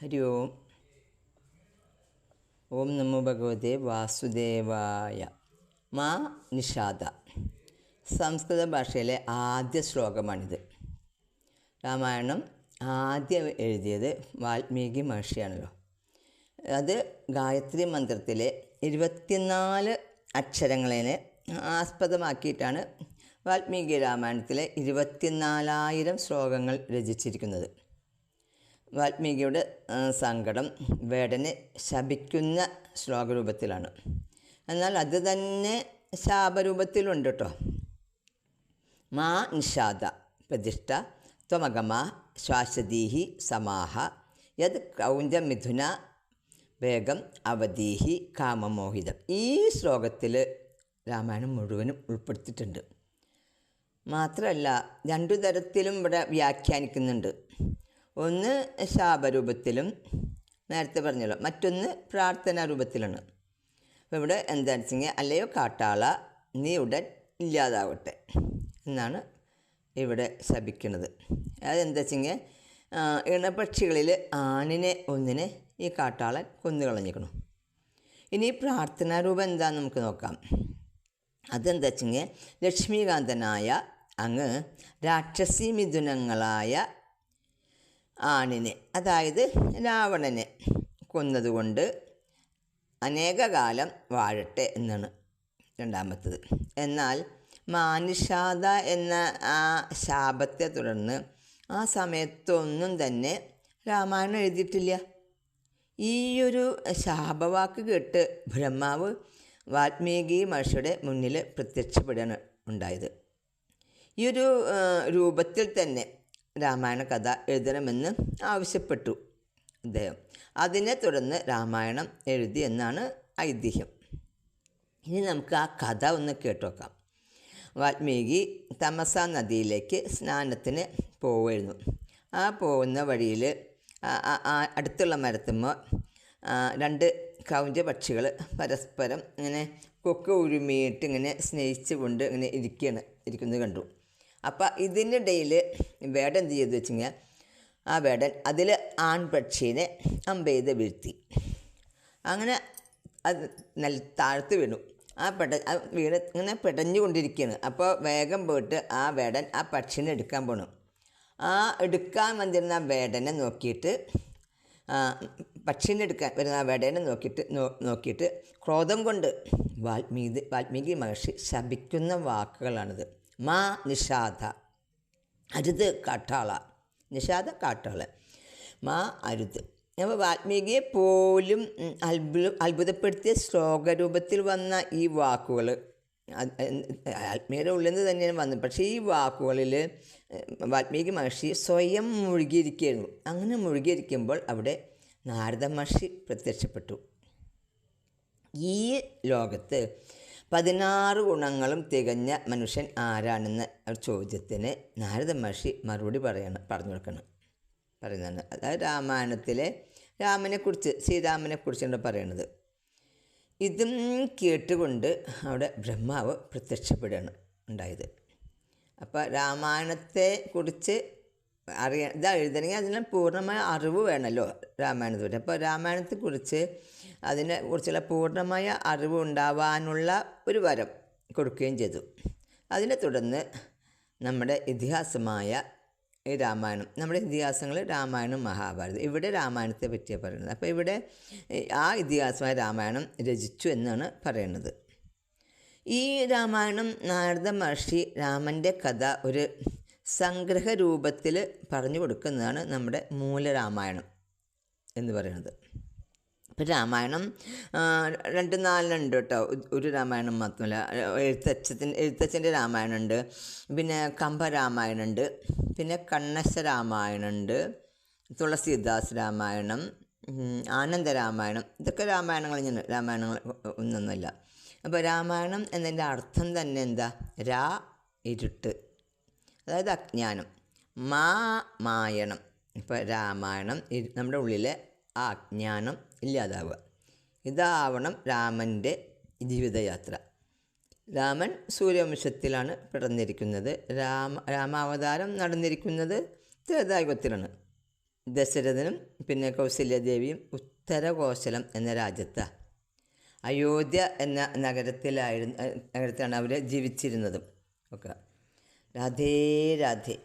ഹരി ഓം. ഓം നമോ ഭഗവതേ വാസുദേവായ. മാ നിഷാദ സംസ്കൃത ഭാഷയിലെ ആദ്യ ശ്ലോകമാണിത്. രാമായണം ആദ്യം എഴുതിയത് വാൽമീകി മഹർഷിയാണല്ലോ. അത് ഗായത്രി മന്ത്രത്തിലെ 24 അക്ഷരങ്ങളെ ആസ്പദമാക്കിയിട്ടാണ് വാൽമീകി രാമായണത്തിലെ 24,000 ശ്ലോകങ്ങൾ രചിച്ചിരിക്കുന്നത്. വാൽമീകിയുടെ സങ്കടം വേടനെ ശപിക്കുന്ന ശ്ലോകരൂപത്തിലാണ്. എന്നാൽ അത് തന്നെ ശാപരൂപത്തിലുണ്ട് കേട്ടോ. മാ നിഷാദ പ്രതിഷ്ഠ ത്വമഗമ ശ്വാസദീഹി സമാഹ യത് കൗഞ്ചമിഥുന വേഗം അവധീഹി കാമമോഹിതം. ഈ ശ്ലോകത്തിൽ രാമായണം മുഴുവനും ഉൾപ്പെടുത്തിയിട്ടുണ്ട്. മാത്രമല്ല 2 തരത്തിലും ഇവിടെ വ്യാഖ്യാനിക്കുന്നുണ്ട്. ഒന്ന് ശാപരൂപത്തിലും നേരത്തെ പറഞ്ഞല്ലോ, മറ്റൊന്ന് പ്രാർത്ഥനാ രൂപത്തിലാണ്. അപ്പോൾ ഇവിടെ എന്താണെന്ന് വെച്ചെങ്കിൽ, അല്ലയോ കാട്ടാള നീ ഉടൻ ഇല്ലാതാവട്ടെ എന്നാണ് ഇവിടെ ശപിക്കുന്നത്. അതെന്താ വെച്ചെങ്കിൽ, ഇണപക്ഷികളിൽ ആണിനെ ഒന്നിനെ ഈ കാട്ടാളൻ കൊന്നുകളഞ്ഞിരിക്കണം. ഇനി പ്രാർത്ഥനാരൂപം എന്താണെന്ന് നമുക്ക് നോക്കാം. അതെന്താ വെച്ചെങ്കിൽ, ലക്ഷ്മീകാന്തനായ അങ്ങ് രാക്ഷസി മിഥുനങ്ങളായ ആണിനെ, അതായത് രാവണനെ കൊന്നതുകൊണ്ട് അനേകകാലം വാഴട്ടെ എന്നാണ് രണ്ടാമത്തത്. എന്നാൽ മാനിഷാദ എന്ന ആ ശാപത്തെ തുടർന്ന് ആ സമയത്തൊന്നും തന്നെ രാമായണം എഴുതിയിട്ടില്ല. ഈയൊരു ശാപവാക്ക് കേട്ട് ബ്രഹ്മാവ് വാൽമീകി മഹർഷിയുടെ മുന്നിൽ പ്രത്യക്ഷപ്പെടുകയാണ് ഉണ്ടായത്. ഈ ഒരു രൂപത്തിൽ തന്നെ രാമായണ കഥ എഴുതണമെന്ന് ആവശ്യപ്പെട്ടു അദ്ദേഹം. അതിനെ തുടർന്ന് രാമായണം എഴുതി എന്നാണ് ഐതിഹ്യം. ഇനി നമുക്ക് ആ കഥ ഒന്ന് കേട്ടുനോക്കാം. വാൽമീകി തമസ നദിയിലേക്ക് സ്നാനത്തിന് പോവുമായിരുന്നു. ആ പോകുന്ന വഴിയിൽ അടുത്തുള്ള മരത്തുമ്പോൾ 2 കൗഞ്ച പക്ഷികൾ പരസ്പരം ഇങ്ങനെ കൊക്ക് ഉരുമിയിട്ട് ഇങ്ങനെ സ്നേഹിച്ചു കൊണ്ട് ഇങ്ങനെ ഇരിക്കുന്നത് കണ്ടു. അപ്പം ഇതിനിടയിൽ വേടൻ എന്ത് ചെയ്തു വെച്ചെങ്കിൽ, ആ വേടൻ അതിൽ ആൺപക്ഷീനെ അമ്പെയ്ത് വീഴ്ത്തി. അങ്ങനെ അത് താഴ്ത്ത് വീണു. ആ വീണ് ഇങ്ങനെ പെടഞ്ഞുകൊണ്ടിരിക്കുകയാണ്. അപ്പോൾ വേഗം പോയിട്ട് ആ വേടൻ ആ പക്ഷിനെ എടുക്കാൻ പോകണം. ആ എടുക്കാൻ വന്നിരുന്ന ആ വേടനെ നോക്കിയിട്ട്, പക്ഷിനെ എടുക്കാൻ വരുന്ന ആ വേടനെ നോക്കിയിട്ട് ക്രോധം കൊണ്ട് വാൽമീകി മഹർഷി ശപിക്കുന്ന വാക്കുകളാണിത്. മാ നിഷാദ, അരുത് കാട്ടാള. നിഷാദ കാട്ടാള, മാ അരുത്. അപ്പോൾ വാൽമീകിയെ പോലും അത്ഭുതപ്പെടുത്തിയ ശ്ലോകരൂപത്തിൽ വന്ന ഈ വാക്കുകൾ ആത്മീയരുടെ ഉള്ളിൽ നിന്ന് തന്നെയാണ് വന്നത്. പക്ഷേ ഈ വാക്കുകളിൽ വാൽമീകി മഹർഷി സ്വയം മുഴുകിയിരിക്കുകയായിരുന്നു. അങ്ങനെ മുഴുകിയിരിക്കുമ്പോൾ അവിടെ നാരദ മഹർഷി പ്രത്യക്ഷപ്പെട്ടു. ഈ ലോകത്ത് 16 ഗുണങ്ങളും തികഞ്ഞ മനുഷ്യൻ ആരാണെന്ന ചോദ്യത്തിന് നാരദ മഹർഷി മറുപടി പറഞ്ഞു പറയുന്നതാണ്. അതായത് രാമായണത്തിലെ ശ്രീരാമനെക്കുറിച്ചാണ് പറയുന്നത്. ഇതും കേട്ടുകൊണ്ട് അവിടെ ബ്രഹ്മാവ് പ്രത്യക്ഷപ്പെടുകയാണ് ഉണ്ടായത്. അപ്പോൾ രാമായണത്തെക്കുറിച്ച് ഇതാ എഴുതണമെങ്കിൽ അതിന് പൂർണ്ണമായ അറിവ് വേണമല്ലോ രാമായണത്തെ. അപ്പോൾ രാമായണത്തെക്കുറിച്ച് അതിനെക്കുറിച്ചുള്ള പൂർണ്ണമായ അറിവ് ഉണ്ടാവാനുള്ള ഒരു വരം കൊടുക്കുകയും ചെയ്തു. അതിനെ തുടർന്ന് നമ്മുടെ ഇതിഹാസമായ ഈ രാമായണം, നമ്മുടെ ഇതിഹാസങ്ങൾ രാമായണം, മഹാഭാരതം, ഇവിടെ രാമായണത്തെ പറ്റിയാണ് പറയുന്നത്. അപ്പോൾ ഇവിടെ ആ ഇതിഹാസമായ രാമായണം രചിച്ചു എന്നാണ് പറയുന്നത്. ഈ രാമായണം നാരദ മഹർഷി രാമൻ്റെ കഥ ഒരു സംഗ്രഹ രൂപത്തിൽ പറഞ്ഞു കൊടുക്കുന്നതാണ് നമ്മുടെ മൂലരാമായണം എന്ന് പറയുന്നത്. ഇപ്പം രാമായണം 2-4 ഉണ്ട് കേട്ടോ. ഒരു രാമായണം മാത്രമല്ല, എഴുത്തച്ഛൻ്റെ രാമായണമുണ്ട്, പിന്നെ കമ്പരാമായണമുണ്ട്, പിന്നെ കണ്ണശ രാമായണമുണ്ട്, തുളസീദാസ് രാമായണം, ആനന്ദരാമായണം. ഇതൊക്കെ രാമായണങ്ങൾ ഒന്നൊന്നുമല്ല. അപ്പോൾ രാമായണം എന്നതിൻ്റെ അർത്ഥം തന്നെ എന്താ? ഇരുട്ട്, അതായത് അജ്ഞാനം. മായണം. ഇപ്പോൾ രാമായണം നമ്മുടെ ഉള്ളിലെ ആ അജ്ഞാനം ഇല്ലാതാവുക. ഇതാവണം രാമൻ്റെ ജീവിതയാത്ര. രാമൻ സൂര്യവംശത്തിലാണ് പിറന്നിരിക്കുന്നത്. രാമാവതാരം നടന്നിരിക്കുന്നത് ത്രേതായുഗത്തിലാണ്. ദശരഥനും പിന്നെ കൗസല്യദേവിയും ഉത്തരകോശലം എന്ന രാജ്യത്താണ്. അയോധ്യ എന്ന നഗരത്തിലാണ് അവർ ജീവിച്ചിരുന്നതും ഒക്കെ. രാധേ രാധേ.